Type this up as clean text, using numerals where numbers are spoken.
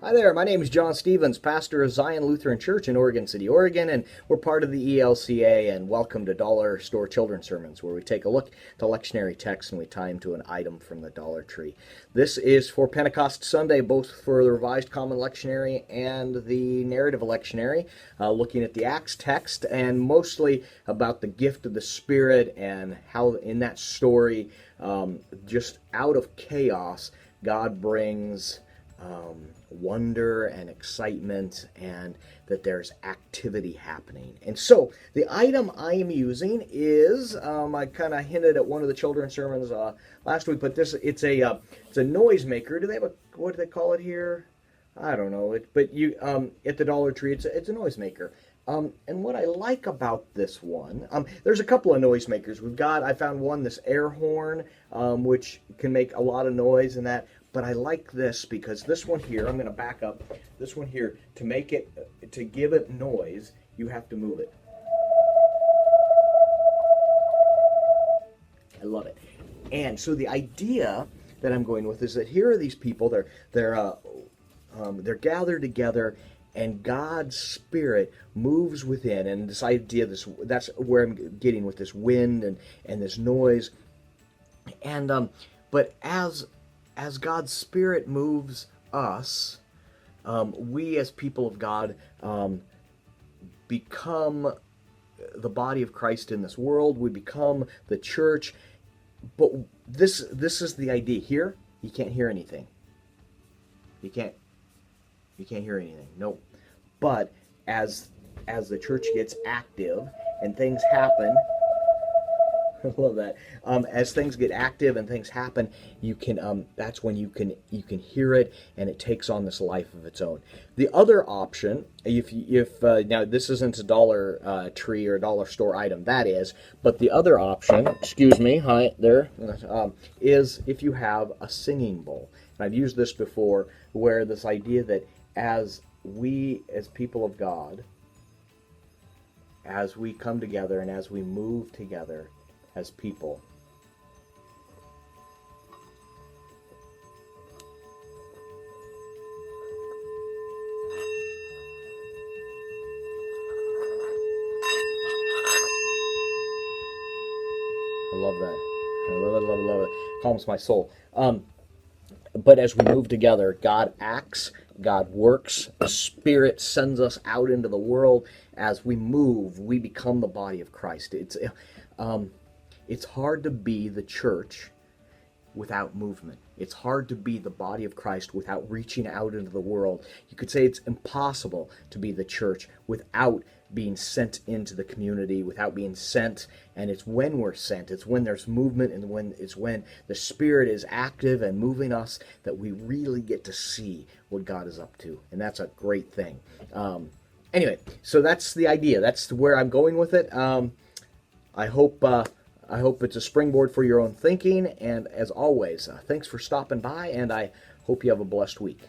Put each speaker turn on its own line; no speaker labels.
Hi there, my name is John Stevens, pastor of Zion Lutheran Church in Oregon City, Oregon, and we're part of the ELCA, and welcome to Dollar Store Children's Sermons, where we take a look at the lectionary text and we tie them to an item from the Dollar Tree. This is for Pentecost Sunday, both for the Revised Common Lectionary and the Narrative Lectionary, looking at the Acts text, and mostly about the gift of the Spirit and how in that story, just out of chaos, God brings wonder and excitement, and that there's activity happening. And so the item I am using is I kind of hinted at one of the children's sermons last week, but it's a noisemaker. Do they have what do they call it here? I don't know. But you at the Dollar Tree, it's a noisemaker. And what I like about this one, there's a couple of noisemakers. I found one, this air horn, which can make a lot of noise and that. But I like this because this one here, I'm going to back up. This one here, to give it noise, you have to move it. I love it. And so the idea that I'm going with is that here are these people. They're gathered together, and God's Spirit moves within. And this idea, that's where I'm getting with this wind and this noise. And but as God's Spirit moves us, we as people of God become the body of Christ in this world. We become the church. But this is the idea. Here, you can't hear anything. You can't hear anything. Nope. But as the church gets active and things happen, I love that. As things get active and things happen, you can. That's when you can hear it, and it takes on this life of its own. The other option, if now this isn't a Dollar Tree or a dollar store item, that is, but the other option, excuse me, hi there, is if you have a singing bowl. And I've used this before, where this idea that as people of God, as we come together and as we move together as people, I love that. I love it. Calms my soul. But as we move together, God acts, God works, the Spirit sends us out into the world. As we move, we become the body of Christ. It's hard to be the church without movement. It's hard to be the body of Christ without reaching out into the world. You could say it's impossible to be the church without being sent into the community, without being sent. And it's when we're sent, it's when there's movement, and when the Spirit is active and moving us, that we really get to see what God is up to. And that's a great thing. Anyway, so that's the idea. That's where I'm going with it. I hope it's a springboard for your own thinking, and as always, thanks for stopping by, and I hope you have a blessed week.